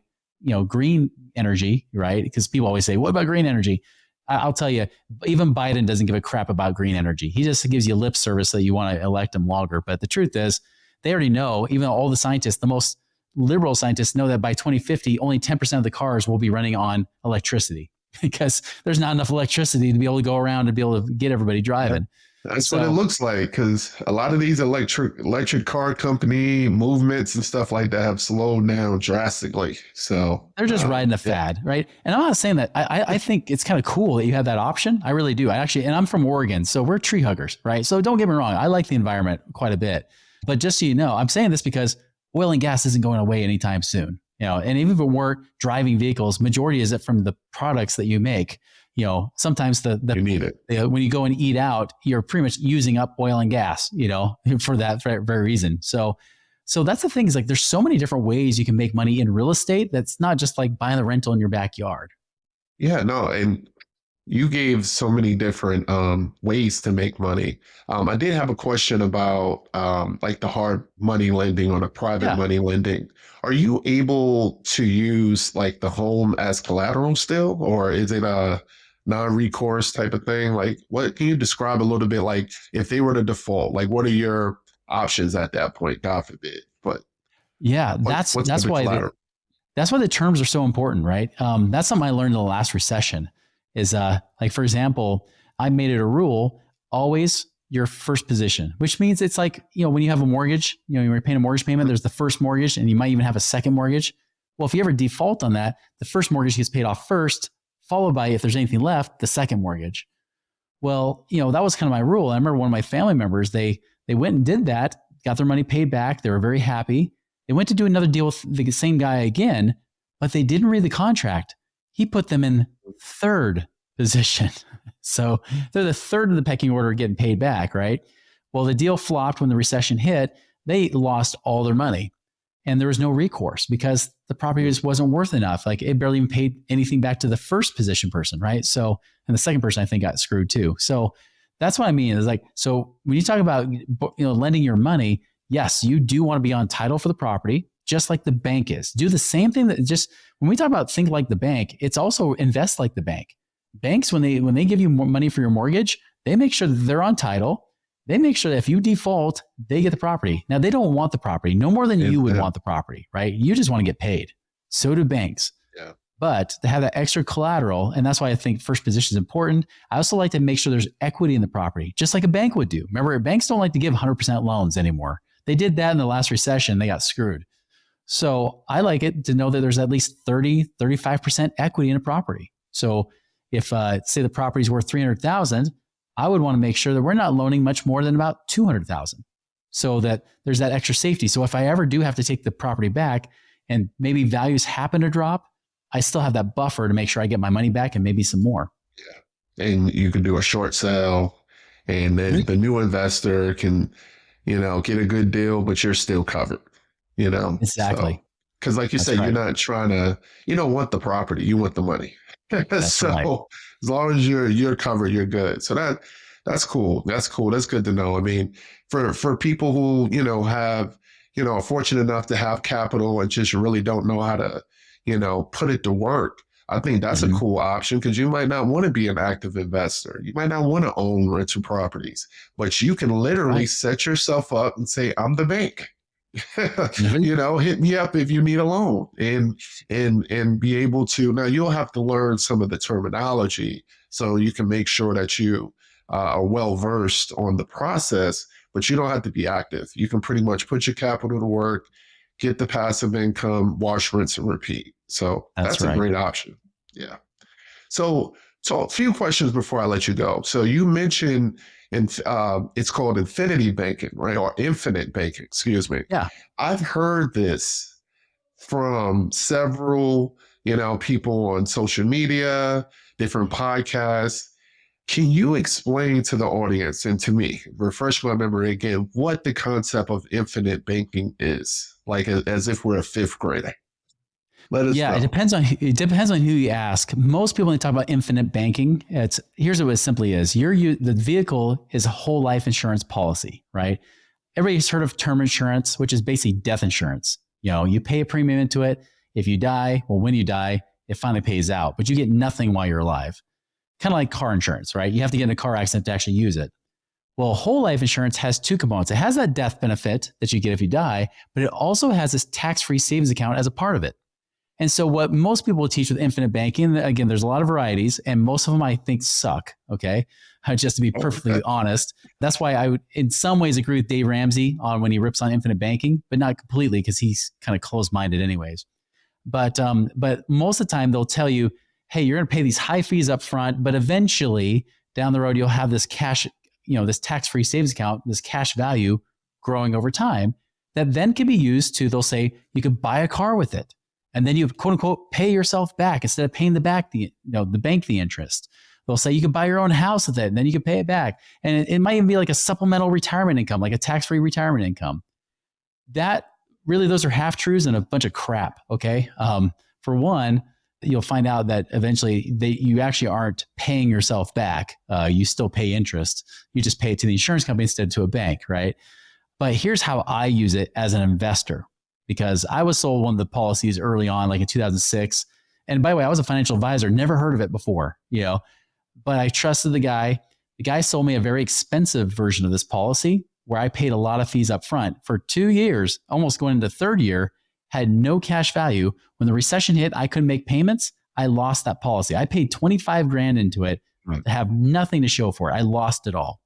green energy, right? Because people always say, what about green energy? I'll tell you, even Biden doesn't give a crap about green energy. He just gives you lip service so you want to elect him longer. But the truth is, they already know, even all the scientists, the most liberal scientists know that by 2050, only 10% of the cars will be running on electricity because there's not enough electricity to be able to go around and be able to get everybody driving. That's what it looks like, because a lot of these electric car company movements and stuff like that have slowed down drastically. So they're just riding a fad, right? And I'm not saying that. I think it's kind of cool that you have that option. I really do. And I'm from Oregon, so we're tree huggers, right? So don't get me wrong. I like the environment quite a bit. But just so you know, I'm saying this because oil and gas isn't going away anytime soon. and even if it weren't driving vehicles, majority is it from the products that you make. Sometimes You need it. when you go and eat out, you're pretty much using up oil and gas, for that very reason. So that's the thing, is like, there's so many different ways you can make money in real estate. That's not just like buying the rental in your backyard. Yeah, no, and you gave so many different ways to make money. I did have a question about like the hard money lending or the private Yeah. money lending. Are you able to use like the home as collateral still, or is it a non-recourse type of thing? Like, what can you describe a little bit? Like, if they were to default, like, what are your options at that point? God forbid, but Yeah, what's that's the why collateral? that's why the terms are so important, right? That's something I learned in the last recession. Is like, for example, I made it a rule, always your first position, which means it's like, when you have a mortgage, you're paying a mortgage payment, there's the first mortgage, and you might even have a second mortgage. Well, if you ever default on that, the first mortgage gets paid off first, followed by, if there's anything left, the second mortgage. Well, that was kind of my rule. I remember one of my family members, they went and did that, got their money paid back. They were very happy. They went to do another deal with the same guy again, but they didn't read the contract. He put them in third position. So they're the third of the pecking order getting paid back, right? Well, the deal flopped when the recession hit. They lost all their money, and there was no recourse because the property just wasn't worth enough. Like, it barely even paid anything back to the first position person, right? So, and the second person, I think, got screwed too. So that's what I mean, is like, so when you talk about, lending your money, yes, you do want to be on title for the property, just like the bank is. Do the same thing that just, when we talk about think like the bank, it's also invest like the bank. Banks, when they give you more money for your mortgage, they make sure that they're on title. They make sure that if you default, they get the property. Now, they don't want the property no more than you would want the property, right? You just want to get paid. So do banks. Yeah. But to have that extra collateral, and that's why I think first position is important. I also like to make sure there's equity in the property, just like a bank would do. Remember, banks don't like to give 100% loans anymore. They did that in the last recession. They got screwed. So I like it to know that there's at least 30, 35% equity in a property. So if, say the property's worth 300,000, I would want to make sure that we're not loaning much more than about 200,000, so that there's that extra safety. So if I ever do have to take the property back and maybe values happen to drop, I still have that buffer to make sure I get my money back and maybe some more. Yeah. And you can do a short sale, and then the new investor can, get a good deal, but you're still covered, Exactly. Because like you said, right. you're not trying to, you don't want the property, you want the money. So right. as long as you're covered, you're good. So that's cool. That's cool. That's good to know. I mean, for people who, have, are fortunate enough to have capital and just really don't know how to, put it to work, I think that's a cool option, because you might not want to be an active investor. You might not want to own rental properties, but you can literally set yourself up and say, I'm the bank. Hit me up if you need a loan, and be able to. Now, you'll have to learn some of the terminology so you can make sure that you are well versed on the process, but you don't have to be active. You can pretty much put your capital to work, get the passive income, wash, rinse, and repeat. So that's a great option. Yeah. So a few questions before I let you go. So you mentioned, it's called infinity banking, right? Or infinite banking, excuse me. Yeah. I've heard this from several, people on social media, different podcasts. Can you explain to the audience and to me, refresh my memory again, what the concept of infinite banking is? Like, as if we're a fifth grader. Let us know. It depends on who you ask. Most people, when they talk about infinite banking, here's what it simply is. The vehicle is a whole life insurance policy, right? Everybody's heard of term insurance, which is basically death insurance. You pay a premium into it. If you die, well, when you die, it finally pays out, but you get nothing while you're alive. Kind of like car insurance, right? You have to get in a car accident to actually use it. Well, whole life insurance has two components. It has that death benefit that you get if you die, but it also has this tax-free savings account as a part of it. And so what most people teach with infinite banking, again, there's a lot of varieties, and most of them I think suck, okay? Just to be perfectly honest. That's why I would, in some ways, agree with Dave Ramsey on when he rips on infinite banking, but not completely, because he's kind of closed-minded anyways. But most of the time, they'll tell you, hey, you're going to pay these high fees up front, but eventually, down the road, you'll have this cash, this tax-free savings account, this cash value growing over time that then can be used to, they'll say, you could buy a car with it. And then you quote unquote pay yourself back instead of paying the bank the interest. They'll say you can buy your own house with it, and then you can pay it back. And it might even be like a supplemental retirement income, like a tax-free retirement income. That really, those are half truths and a bunch of crap. Okay. For one, you'll find out that eventually you actually aren't paying yourself back. You still pay interest. You just pay it to the insurance company instead to a bank, right? But here's how I use it as an investor, because I was sold one of the policies early on, like in 2006. And by the way, I was a financial advisor, never heard of it before, but I trusted the guy. The guy sold me a very expensive version of this policy where I paid a lot of fees up front for 2 years, almost going into the third year, had no cash value. When the recession hit, I couldn't make payments. I lost that policy. I paid 25 grand into it to have nothing to show for it. I lost it all.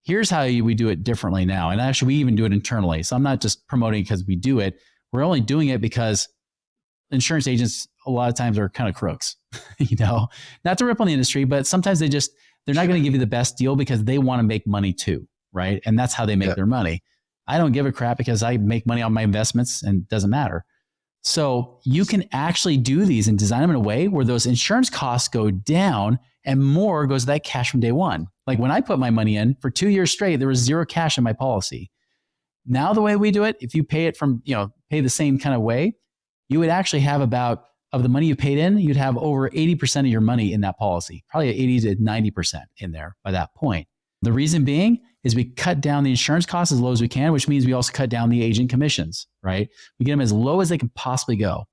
Here's how we do it differently now. And actually, we even do it internally. So I'm not just promoting because we do it. We're only doing it because insurance agents a lot of times are kind of crooks, not to rip on the industry, but sometimes they're not going to give you the best deal because they want to make money too, right? And that's how they make their money. I don't give a crap because I make money on my investments and it doesn't matter. So you can actually do these and design them in a way where those insurance costs go down and more goes to that cash from day one. Like when I put my money in for 2 years straight, there was zero cash in my policy. Now the way we do it, if you pay it from, pay the same kind of way, you would actually have of the money you paid in, you'd have over 80% of your money in that policy, probably 80 to 90% in there by that point. The reason being is we cut down the insurance costs as low as we can, which means we also cut down the agent commissions, right? We get them as low as they can possibly go.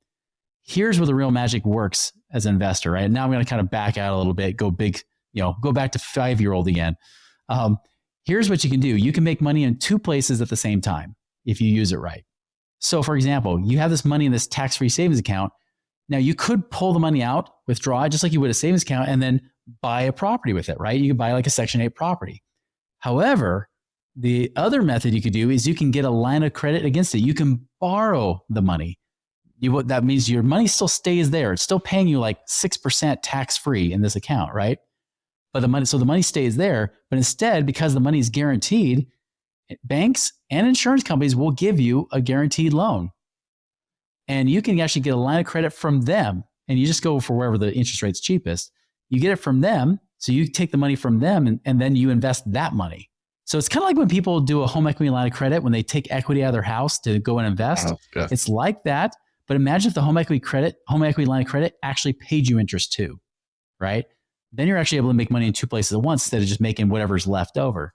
Here's where the real magic works as an investor, right? Now I'm going to kind of back out a little bit, go big, go back to 5-year-old again. Here's what you can do. You can make money in 2 places at the same time if you use it right. So for example, you have this money in this tax-free savings account. Now you could pull the money out, withdraw it just like you would a savings account, and then buy a property with it, right? You could buy like a Section 8 property. However, the other method you could do is you can get a line of credit against it. You can borrow the money. That means your money still stays there. It's still paying you like 6% tax-free in this account, right? But the money stays there. But instead, because the money is guaranteed, banks and insurance companies will give you a guaranteed loan. And you can actually get a line of credit from them. And you just go for wherever the interest rate's cheapest. You get it from them. So you take the money from them and then you invest that money. So it's kind of like when people do a home equity line of credit, when they take equity out of their house to go and invest. It's like that. But imagine if the home equity line of credit actually paid you interest too, right? Then you're actually able to make money in 2 places at once instead of just making whatever's left over.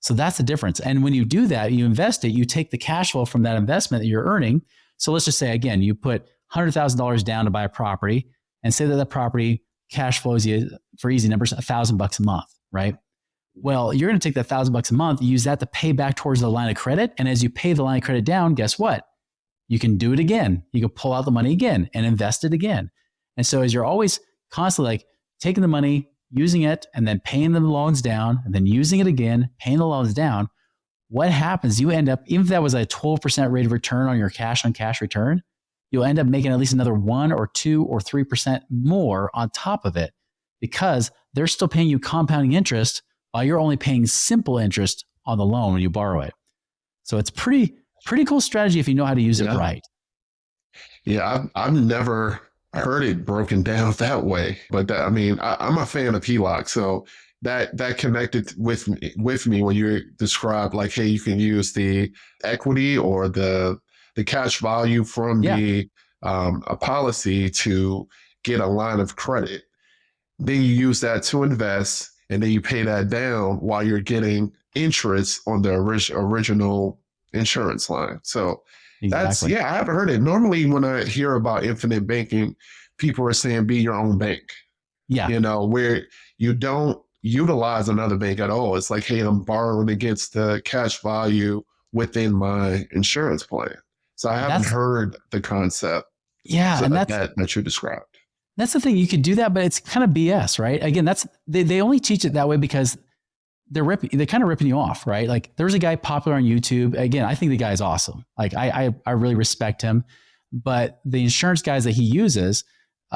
So that's the difference. And when you do that, you invest it, you take the cash flow from that investment that you're earning. So let's just say, again, you put $100,000 down to buy a property and say that property cash flows you, for easy numbers, $1,000 a month, right? Well, you're going to take that $1,000 a month, use that to pay back towards the line of credit. And as you pay the line of credit down, guess what? You can do it again. You can pull out the money again and invest it again. And so as you're always constantly like taking the money, using it, and then paying the loans down, and then using it again, paying the loans down, what happens? You end up, even if that was a 12% rate of return on your cash on cash return, you'll end up making at least another 1 or 2 or 3% more on top of it because they're still paying you compounding interest while you're only paying simple interest on the loan when you borrow it. So it's pretty cool strategy if you know how to use it right. Yeah, I've never heard it broken down that way, but I'm a fan of HELOC, so that connected with me when you described like, hey, you can use the equity or the cash value from a policy to get a line of credit. Then you use that to invest, and then you pay that down while you're getting interest on the original insurance line. So exactly. I haven't heard it. Normally when I hear about infinite banking, people are saying be your own bank. Yeah. Where you don't utilize another bank at all. It's like, hey, I'm borrowing against the cash value within my insurance plan. So I haven't heard the concept. Yeah. And that you described. That's the thing. You could do that, but it's kind of BS, right? Again, they only teach it that way because they're kind of ripping you off, right? Like there's a guy popular on YouTube. Again, I think the guy is awesome. Like I really respect him, but the insurance guys that he uses,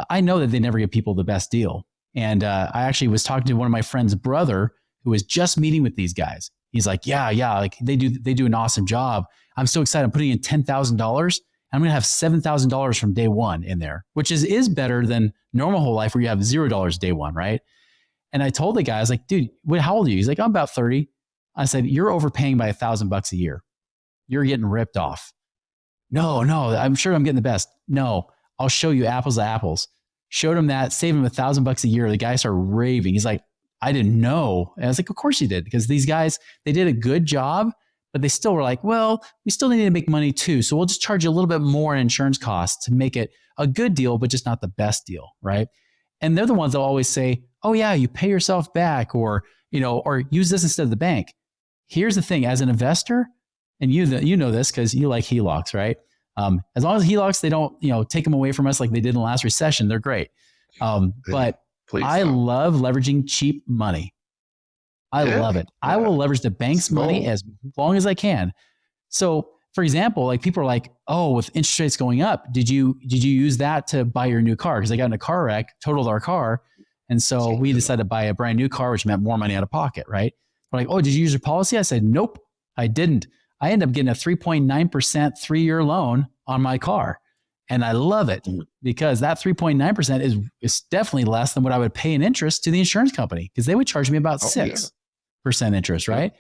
I know that they never give people the best deal. And I actually was talking to one of my friend's brother who was just meeting with these guys. He's like, yeah, like they do an awesome job. I'm so excited. I'm putting in $10,000 and I'm going to have $7,000 from day one in there, which is better than normal whole life where you have $0 day one, right? And I told the guy, I was like, dude, how old are you? He's like, I'm about 30. I said, you're overpaying by $1,000 a year. You're getting ripped off. No, I'm sure I'm getting the best. No, I'll show you apples to apples. Showed him that, saved him $1,000 a year. The guy started raving. He's like, I didn't know. And I was like, of course you did, because these guys, they did a good job, but they still were like, well, we still need to make money too. So we'll just charge you a little bit more in insurance costs to make it a good deal, but just not the best deal, right? And they're the ones that always say, oh yeah, you pay yourself back, or, or use this instead of the bank. Here's the thing, as an investor, and you know this because you like HELOCs, right? As long as HELOCs, they don't, take them away from us like they did in the last recession, they're great. But I love leveraging cheap money. I love it. I will leverage the bank's money as long as I can. So, for example, like people are like, oh, with interest rates going up, did you use that to buy your new car? Because I got in a car wreck, totaled our car. And so we decided to buy a brand new car, which meant more money out of pocket, right? We're like, oh, did you use your policy? I said, nope, I didn't. I ended up getting a 3.9% 3-year loan on my car. And I love it because that 3.9% is definitely less than what I would pay in interest to the insurance company, because they would charge me about 6% interest, right?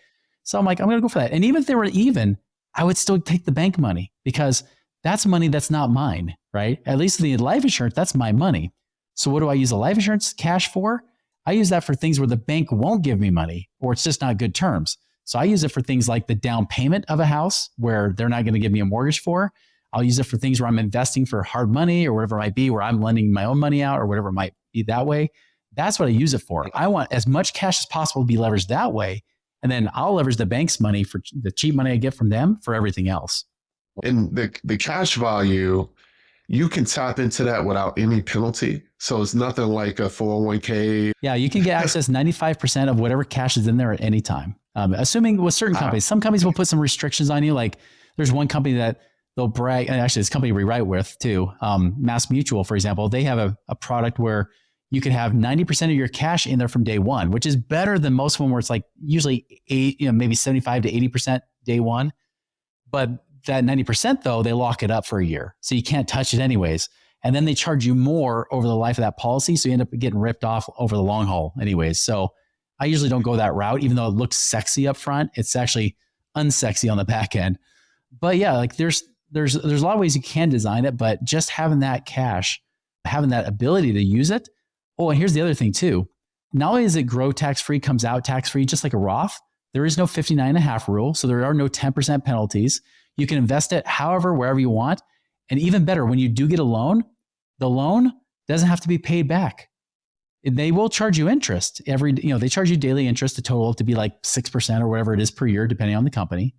So I'm like, I'm going to go for that. And even if they were even, I would still take the bank money because that's money that's not mine, right? At least the life insurance, that's my money. So what do I use the life insurance cash for? I use that for things where the bank won't give me money or it's just not good terms. So I use it for things like the down payment of a house where they're not going to give me a mortgage for. I'll use it for things where I'm investing for hard money or whatever it might be, where I'm lending my own money out or whatever it might be that way. That's what I use it for. I want as much cash as possible to be leveraged that way. And then I'll leverage the bank's money for the cheap money I get from them for everything else. And the cash value, you can tap into that without any penalty. So it's nothing like a 401k. Yeah, you can get access 95% of whatever cash is in there at any time. Assuming with certain companies, some companies will put some restrictions on you. Like there's one company that they'll brag, and actually this company we write with too, Mass Mutual, for example, they have a product where you can have 90% of your cash in there from day one, which is better than most of them where it's like usually maybe 75 to 80% day one. But that 90% though, they lock it up for a year. So you can't touch it anyways. And then they charge you more over the life of that policy. So you end up getting ripped off over the long haul anyways. So I usually don't go that route, even though it looks sexy up front. It's actually unsexy on the back end. But yeah, like there's a lot of ways you can design it, but just having that cash, having that ability to use it. Oh, and here's the other thing too. Not only does it grow tax-free, comes out tax-free, just like a Roth, there is no 59.5 rule. So there are no 10% penalties. You can invest it however, wherever you want. And even better, when you do get a loan, the loan doesn't have to be paid back. They will charge you interest they charge you daily interest to total to be like 6% or whatever it is per year, depending on the company.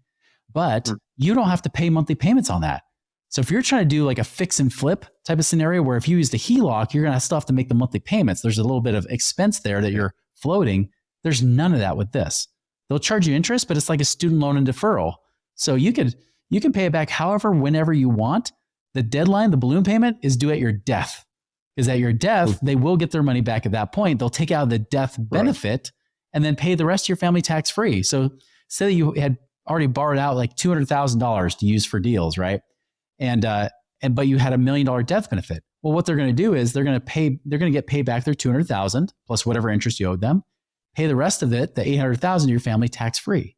But you don't have to pay monthly payments on that. So if you're trying to do like a fix and flip type of scenario where if you use the HELOC, you're going to still have to make the monthly payments. There's a little bit of expense there that you're floating. There's none of that with this. They'll charge you interest, but it's like a student loan and deferral. So you can pay it back however, whenever you want. The deadline, the balloon payment is due at your death. Because at your death, they will get their money back at that point. They'll take out the death benefit and then pay the rest of your family tax-free. So say that you had already borrowed out like $200,000 to use for deals, right? But you had $1 million death benefit. Well, what they're going to do is they're going to get paid back their $200,000 plus whatever interest you owed them, pay the rest of it, the $800,000 to your family tax-free.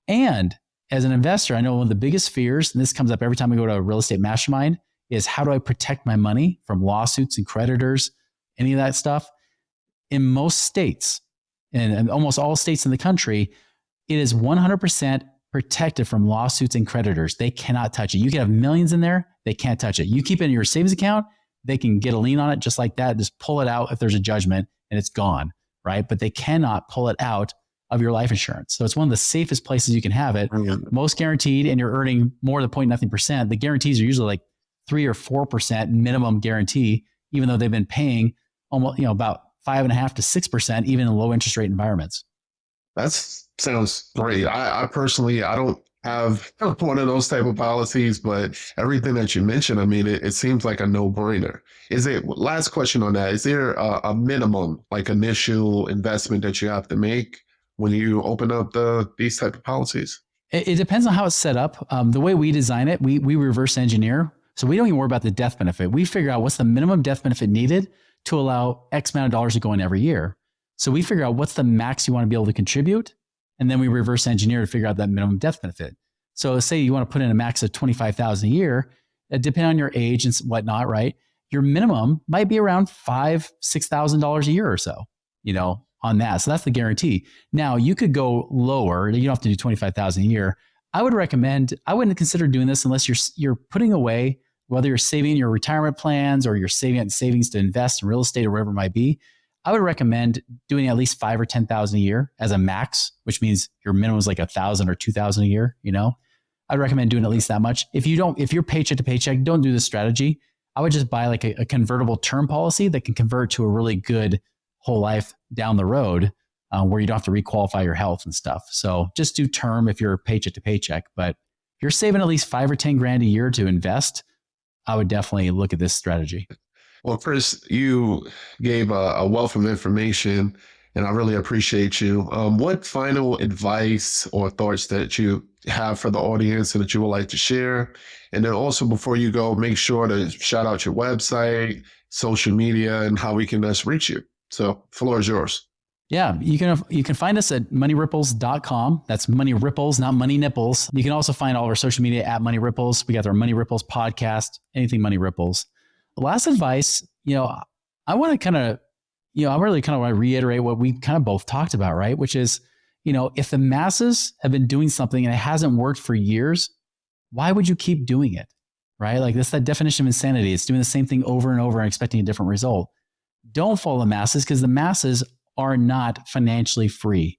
And as an investor, I know one of the biggest fears, and this comes up every time I go to a real estate mastermind, is how do I protect my money from lawsuits and creditors, any of that stuff? In most states, and almost all states in the country, it is 100% protected from lawsuits and creditors. They cannot touch it. You can have millions in there. They can't touch it. You keep it in your savings account. They can get a lien on it just like that. Just pull it out if there's a judgment and it's gone, right? But they cannot pull it out of your life insurance. So it's one of the safest places you can have it. Most guaranteed, and you're earning more than 0.nothing%. The guarantees are usually like 3 or 4% minimum guarantee, even though they've been paying almost, about 5.5 to 6%, even in low interest rate environments. That sounds great. I personally, I don't have one of those type of policies, but everything that you mentioned, I mean, it seems like a no-brainer. Last question on that, is there a minimum, like initial investment that you have to make when you open up these type of policies? It depends on how it's set up. The way we design it, we reverse engineer. So we don't even worry about the death benefit. We figure out what's the minimum death benefit needed to allow X amount of dollars to go in every year. So we figure out what's the max you want to be able to contribute. And then we reverse engineer to figure out that minimum death benefit. So say you want to put in a max of $25,000 a year, depending on your age and whatnot, right? Your minimum might be around $5,000, $6,000 a year or so, on that. So that's the guarantee. Now you could go lower. You don't have to do 25,000 a year. I wouldn't consider doing this unless you're putting away, whether you're saving your retirement plans or you're saving in savings to invest in real estate or whatever it might be. I would recommend doing at least 5,000 or 10,000 a year as a max, which means your minimum is like 1,000 or 2,000 a year. I'd recommend doing at least that much. If you're paycheck to paycheck, don't do this strategy. I would just buy like a convertible term policy that can convert to a really good whole life down the road, where you don't have to requalify your health and stuff. So just do term if you're paycheck to paycheck. But if you're saving at least 5 or 10 grand a year to invest, I would definitely look at this strategy. Well, Chris, you gave a wealth of information, and I really appreciate you. What final advice or thoughts that you have for the audience and that you would like to share? And then also, before you go, make sure to shout out your website, social media, and how we can best reach you. So the floor is yours. Yeah, you can find us at moneyripples.com. That's Money Ripples, not Money Nipples. You can also find all of our social media at Money Ripples. We got our Money Ripples podcast, anything Money Ripples. Last advice, I want to kind of, I really kind of want to reiterate what we kind of both talked about, right? Which is, if the masses have been doing something and it hasn't worked for years, why would you keep doing it, right? Like that's that definition of insanity. It's doing the same thing over and over and expecting a different result. Don't follow the masses because the masses are not financially free.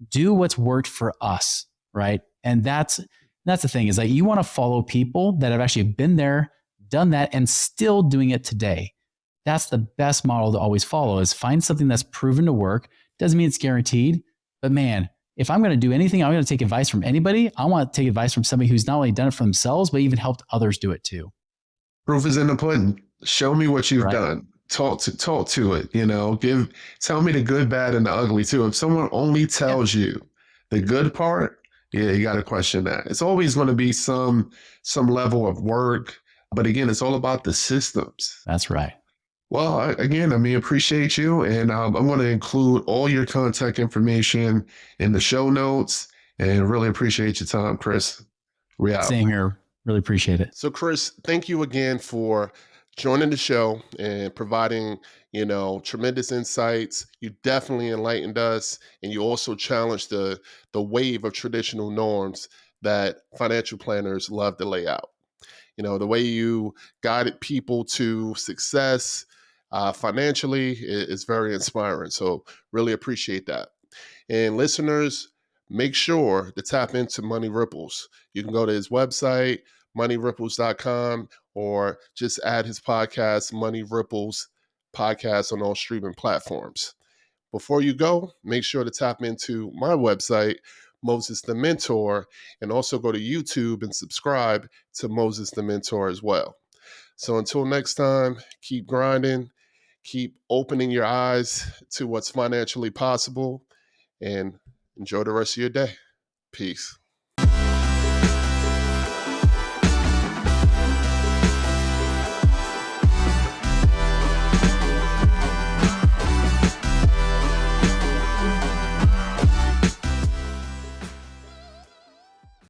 Do what's worked for us, right? And that's the thing is that you want to follow people that have actually been there, done that, and still doing it today. That's the best model to always follow is find something that's proven to work. Doesn't mean it's guaranteed, but man, if I'm going to do anything, I'm going to take advice from anybody. I want to take advice from somebody who's not only done it for themselves, but even helped others do it too. Proof is in the pudding. Show me what you've done. Talk to it, tell me the good, bad, and the ugly too. If someone only tells you the good part, you got to question that. It's always going to be some level of work. But again, it's all about the systems. That's right. Well, again, appreciate you. And I'm going to include all your contact information in the show notes. And really appreciate your time, Chris. We out. Same here. Really appreciate it. So, Chris, thank you again for joining the show and providing, tremendous insights. You definitely enlightened us, and you also challenged the wave of traditional norms that financial planners love to lay out. The way you guided people to success financially is very inspiring. So really appreciate that. And listeners, make sure to tap into Money Ripples. You can go to his website, moneyripples.com, or just add his podcast, Money Ripples Podcast, on all streaming platforms. Before you go, make sure to tap into my website, Moses the Mentor, and also go to YouTube and subscribe to Moses the Mentor as well. So until next time, keep grinding, keep opening your eyes to what's financially possible, and enjoy the rest of your day. Peace.